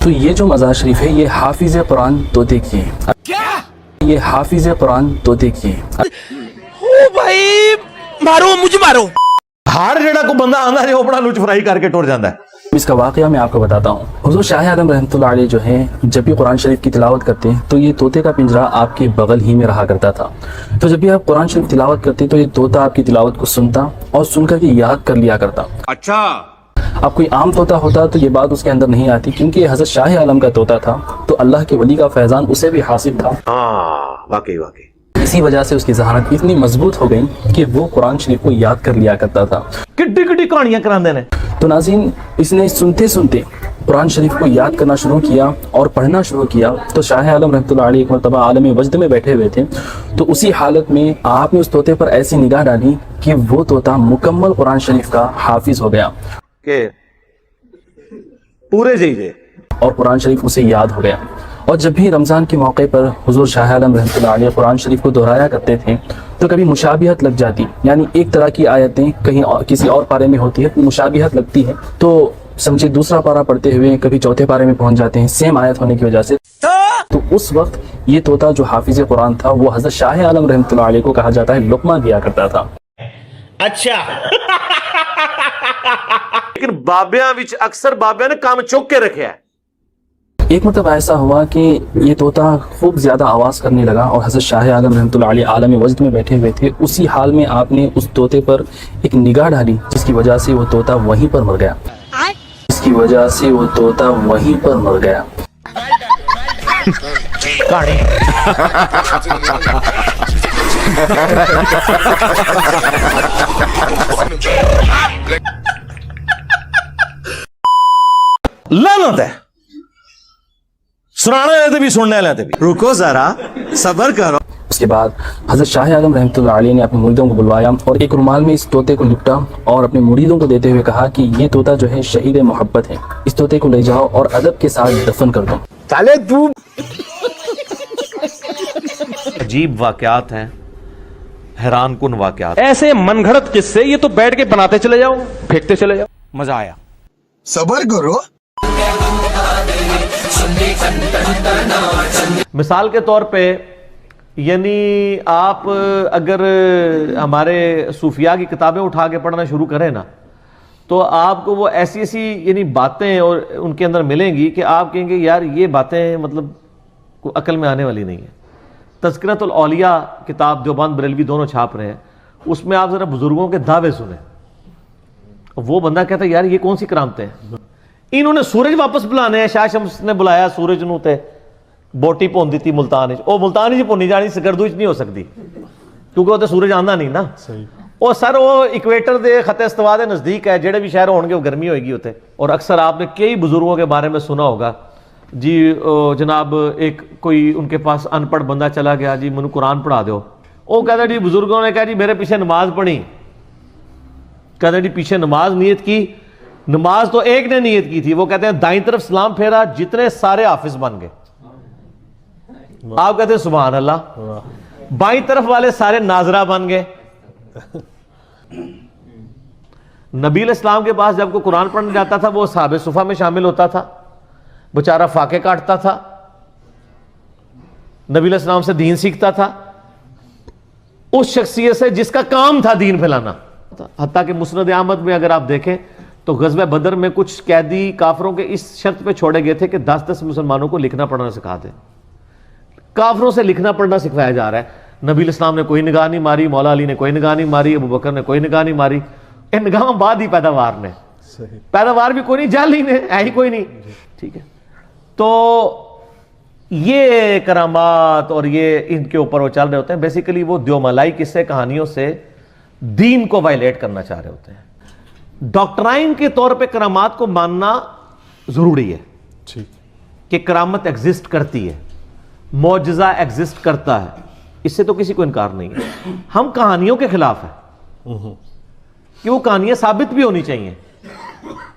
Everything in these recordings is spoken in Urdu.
تو یہ جو مزار شریف ہے یہ حافظ قرآن طوطے کی ہے. یہ حافظ قرآن طوطے کی ہے. بھائی مارو مجھے مارو. ہر جڑا کو بندہ آندا ہے وہ بڑا لچ فرائی کر کے ٹر جاندا ہے. اس کا واقعہ میں آپ کو بتاتا ہوں. حضور شاہ عالم رحمۃ اللہ علیہ جو ہیں جب بھی قرآن شریف کی تلاوت کرتے تو یہ طوطے کا پنجرہ آپ کے بغل ہی میں رہا کرتا تھا. تو جب بھی آپ قرآن شریف تلاوت کرتے تو یہ طوطا آپ کی تلاوت کو سنتا اور سن کر کے یاد کر لیا کرتا. اچھا اب کوئی عام طوطا ہوتا تو یہ بات اس کے اندر نہیں آتی، کیونکہ یہ حضرت شاہ عالم کا طوطا تھا تو اللہ کے ولی کا فیضان اسے بھی حاصل تھا. واقعی اسی وجہ سے اس کی ذہانت اتنی مضبوط ہو گئی کہ وہ قرآن شریف کو یاد کر لیا کرتا تھا. کڈی کڈی کہانیاں کراندے نے. تو ناظرین، اس نے سنتے سنتے قرآن شریف کو یاد کرنا شروع کیا اور پڑھنا شروع کیا. تو شاہ عالم رحمۃ اللہ علیہ ایک مرتبہ عالم وجد میں بیٹھے ہوئے تھے، تو اسی حالت میں آپ نے اس طوطے پر ایسی نگاہ ڈالی کہ وہ طوطا مکمل قرآن شریف کا حافظ ہو گیا کہ پورے جیجے اور قرآن شریف اسے یاد ہو گیا. اور جب بھی رمضان کے موقع پر حضور شاہ عالم رحمۃ اللہ علیہ قرآن شریف کو دہرایا کرتے تھے تو کبھی مشابہت لگ جاتی، یعنی ایک طرح کی آیتیں کہیں کسی اور پارے میں ہوتی ہے تو مشابہت لگتی ہے، تو سمجھے دوسرا پارہ پڑھتے ہوئے کبھی چوتھے پارے میں پہنچ جاتے ہیں سیم آیت ہونے کی وجہ سے. تو اس وقت یہ طوطا جو حافظ قرآن تھا وہ حضرت شاہ عالم رحمۃ اللہ علیہ کو کہا جاتا ہے لقمہ دیا کرتا تھا. اچھا لیکن بابیاں وچ اکثر بابیاں نے کام چوک کے رکھیا ہے. ایک مرتبہ ایسا ہوا کہ یہ طوطا خوب زیادہ آواز کرنے لگا اور حضرت شاہ عالم رحمۃ اللہ علیہ عالم وجد میں بیٹھے ہوئے تھے. اسی حال میں آپ نے اس طوطے پر ایک نگاہ ڈالی جس کی وجہ سے وہ طوطا وہیں پر مر گیا. لعنت ہے سنانے والے تے بھی سننے والے تے بھی. رکو ذرا صبر کرو. اس کے بعد حضرت شاہ عالم رحمۃ اللہ علیہ نے اپنے مریدوں کو بلوایا اور ایک رومال میں اس طوطے کو لپٹا اور اپنے مریدوں کو دیتے ہوئے کہا کہ یہ طوطا جو ہے شہید محبت ہے، اس طوطے کو لے جاؤ اور ادب کے ساتھ دفن کر دو. چلے تو عجیب واقعات ہیں، حیران کن واقعات. ایسے من گھڑت قصے یہ تو بیٹھ کے بناتے چلے جاؤ، پھینکتے چلے جاؤ. مزہ آیا. صبر کرو. مثال کے طور پہ یعنی آپ اگر ہمارے صوفیاء کی کتابیں اٹھا کے پڑھنا شروع کریں نا تو آپ کو وہ ایسی ایسی یعنی باتیں اور ان کے اندر ملیں گی کہ آپ کہیں گے یار یہ باتیں مطلب کوئی عقل میں آنے والی نہیں ہے. تذکرۃ الاولیاء کتاب دیوبند بریلوی دونوں چھاپ رہے ہیں، اس میں آپ ذرا بزرگوں کے دعوے سنیں. وہ بندہ کہتا ہے یار یہ کون سی کرامتیں ہیں. انہوں نے سورج واپس بلانے ہیں، شاہ شمس نے بلایا سورج نو تے بوٹی پون دیتی ملتان او ملتان ہی پونی جانی سگردو نہیں ہو سکتی کیونکہ وہ تو سورج آندا نہیں نا. اور سر وہ ایکویٹر دے خط استوا دے نزدیک ہے، جڑے بھی شہر ہون گے وہ گرمی ہوئے گی ہوتے. اور اکثر آپ نے کئی بزرگوں کے بارے میں سنا ہوگا جی جناب ایک کوئی ان کے پاس ان پڑھ بندہ چلا گیا جی منو قرآن پڑھا دو. وہ کہتا جی بزرگوں نے کہا جی میرے پیچھے نماز پڑھی. کہتا جی پیچھے نماز نیت کی، نماز تو ایک نے نیت کی تھی، وہ کہتے ہیں دائیں طرف سلام پھیرا جتنے سارے حافظ بن گئے. آپ کہتے ہیں سبحان اللہ. بائیں طرف والے سارے ناظرہ بن گئے. نبی علیہ السلام کے پاس جب کوئی قرآن پڑھنے جاتا تھا وہ اصحاب صفہ میں شامل ہوتا تھا، بیچارہ فاقے کاٹتا تھا، نبی علیہ السلام سے دین سیکھتا تھا، اس شخصیت سے جس کا کام تھا دین پھیلانا. حتیٰ کہ مسند احمد میں اگر آپ دیکھیں تو غزوہ بدر میں کچھ قیدی کافروں کے اس شرط پہ چھوڑے گئے تھے کہ 10 مسلمانوں کو لکھنا پڑھنا سکھا دیں. کافروں سے لکھنا پڑھنا سکھایا جا رہا ہے. نبی علیہ السلام نے کوئی نگاہ نہیں ماری، مولا علی نے کوئی نگاہ نہیں ماری، ابو بکر نے کوئی نگاہ نہیں ماری. ان نگاہوں بعد ہی پیداوار نے، پیداوار بھی کوئی نہیں، جعلی نے ہے ہی کوئی نہیں. ٹھیک ہے، تو یہ کرامات اور یہ ان کے اوپر وہ چل رہے ہوتے ہیں. بیسیکلی وہ دیوملائی قصے کہانیوں سے دین کو وائلیٹ کرنا چاہ رہے ہوتے ہیں. ڈاکٹرائن کے طور پہ کرامات کو ماننا ضروری ہے کہ کرامت ایگزسٹ کرتی ہے، معجزہ ایگزسٹ کرتا ہے، اس سے تو کسی کو انکار نہیں ہے. ہم کہانیوں کے خلاف ہیں کہ وہ کہانیاں ثابت بھی ہونی چاہیے.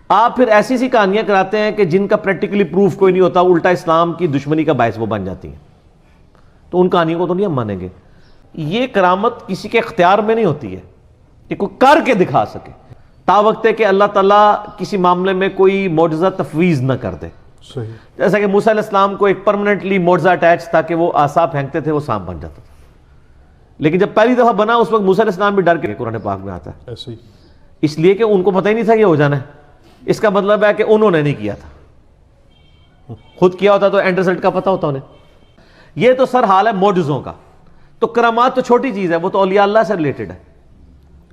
آپ پھر ایسی سی کہانیاں کراتے ہیں کہ جن کا پریکٹیکلی پروف کوئی نہیں ہوتا، الٹا اسلام کی دشمنی کا باعث وہ بن جاتی ہیں، تو ان کہانیوں کو تو نہیں ہم مانیں گے. یہ کرامت کسی کے اختیار میں نہیں ہوتی ہے کہ کوئی کر کے دکھا سکے، تا وقت ہے کہ اللہ تعالیٰ کسی معاملے میں کوئی معجزہ تفویض نہ کر دے. جیسا کہ موسیٰ علیہ السلام کو ایک پرماننٹلی معجزہ اٹیچ تھا کہ وہ عصا پھینکتے تھے وہ سانپ بن جاتا تھا، لیکن جب پہلی دفعہ بنا اس وقت موسیٰ علیہ السلام بھی ڈر کے، قرآن پاک میں آتا ہے اس لیے کہ ان کو پتہ ہی نہیں تھا یہ ہو جانا ہے. اس کا مطلب ہے کہ انہوں نے نہیں کیا تھا، خود کیا ہوتا تو اینڈ رزلٹ کا پتہ ہوتا انہیں. یہ تو سر حال ہے معجزوں کا. تو کرامات تو چھوٹی چیز ہے، وہ تو اولیاء اللہ سے ریلیٹڈ ہے.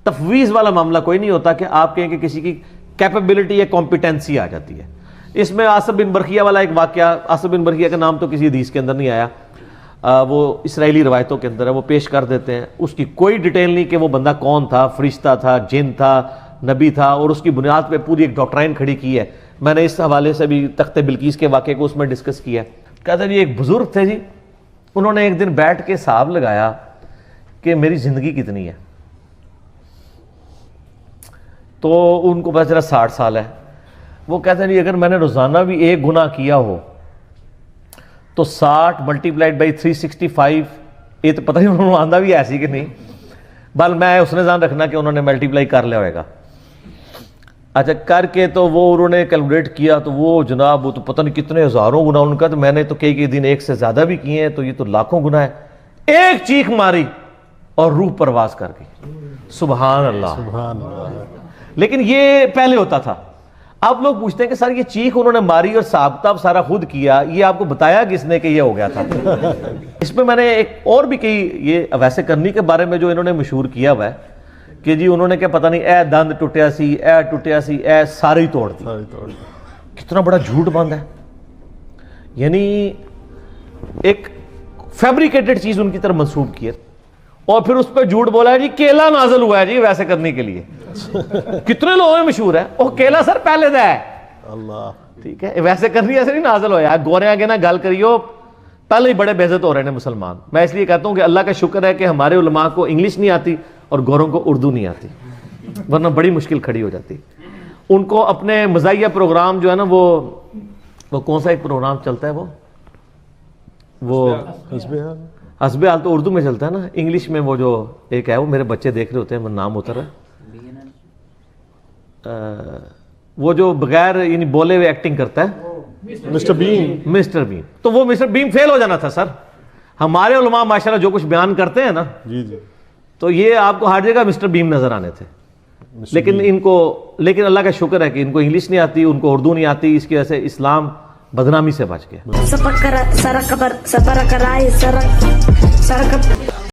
تفویض والا معاملہ کوئی نہیں ہوتا کہ آپ کہیں کہ کسی کی کیپیبلٹی یا کمپیٹنسی آ جاتی ہے. اس میں آصف بن برخیہ والا ایک واقعہ، آصف بن برخیہ کا نام تو کسی حدیث کے اندر نہیں آیا، وہ اسرائیلی روایتوں کے اندر ہے، وہ پیش کر دیتے ہیں. اس کی کوئی ڈیٹیل نہیں کہ وہ بندہ کون تھا، فرشتہ تھا، جن تھا، نبی تھا، اور اس کی بنیاد پہ پوری ایک ڈاکٹرائن کھڑی کی ہے. میں نے اس حوالے سے بھی تخت بلقیس کے واقعے کو اس میں ڈسکس کیا. کہتے ہیں جی ایک بزرگ تھے جی، انہوں نے ایک دن بیٹھ کے حساب لگایا کہ میری زندگی کتنی ہے. تو ان کو پتہ چلا 60 سال ہے. وہ کہتے ہیں جی اگر میں نے روزانہ بھی ایک گناہ کیا ہو تو 60 ملٹیپلائڈ بائی 365، یہ تو پتہ نہیں انہوں نے آندہ بھی ایسی کہ نہیں، بل میں اس نے ذہن رکھنا کہ انہوں نے ملٹیپلائی کر لیا ہوئے گا. اچھا کر کے تو وہ انہوں نے کیلکولیٹ کیا تو وہ جناب وہ تو پتہ نہیں کتنے ہزاروں گناہ. ان کا تو میں نے تو کئی دن ایک سے زیادہ بھی کیے ہیں، تو یہ تو لاکھوں گناہ ہے. ایک چیخ ماری اور روح پرواز کر گئی. سبحان اللہ. لیکن یہ پہلے ہوتا تھا. اب لوگ پوچھتے ہیں کہ سر یہ چیخ انہوں نے ماری اور حساب کتاب سارا خود کیا، یہ آپ کو بتایا کس نے کہ یہ ہو گیا تھا؟ اس میں نے ایک اور بھی کئی یہ ویسے کرنی کے بارے میں جو انہوں نے مشہور کیا ہوا ہے کہ جی انہوں نے کیا پتہ نہیں اے دند ٹوٹیا سی، اے ٹوٹیا سی، اے سارے ہی توڑ دی. کتنا بڑا جھوٹ بند ہے. یعنی ایک فیبریکیٹڈ چیز ان کی طرف منسوب کی ہے، اور پھر اس پہ جھوٹ بولا ہے جی کیلا نازل ہوا ہے جی ویسے کرنے کے لیے. کتنے لوگوں میں مشہور ہے وہ کیلا سر پہلے دا ہے اللہ، ٹھیک ہے ویسے کرنی ایسے نہیں نازل ہوا ہے. گورے آگے نہ گل کریو، پہلے ہی بڑے بے عزت ہو رہے ہیں مسلمان. میں اس لیے کہتا ہوں کہ اللہ کا شکر ہے کہ ہمارے علماء کو انگلش نہیں آتی اور گوروں کو اردو نہیں آتی، ورنہ بڑی مشکل کھڑی ہو جاتی. ان کو اپنے مزاحیہ پروگرام جو ہے نا وہ کون سا ایک پروگرام چلتا ہے وہ حسب حال تو اردو میں چلتا ہے نا، انگلش میں وہ جو ایک ہے وہ میرے بچے دیکھ رہے ہوتے ہیں، نام اتر ہے وہ جو بغیر یعنی بولے ہوئے ایکٹنگ کرتا ہے، مسٹر بیم. تو وہ مسٹر بیم فیل ہو جانا تھا سر. ہمارے علماء ماشاءاللہ جو کچھ بیان کرتے ہیں نا تو یہ آپ کو ہر جگہ مسٹر بیم نظر آنے تھے. لیکن اللہ کا شکر ہے کہ ان کو انگلش نہیں آتی، ان کو اردو نہیں آتی، اس کی وجہ سے اسلام بدنامی سے بچ گیا.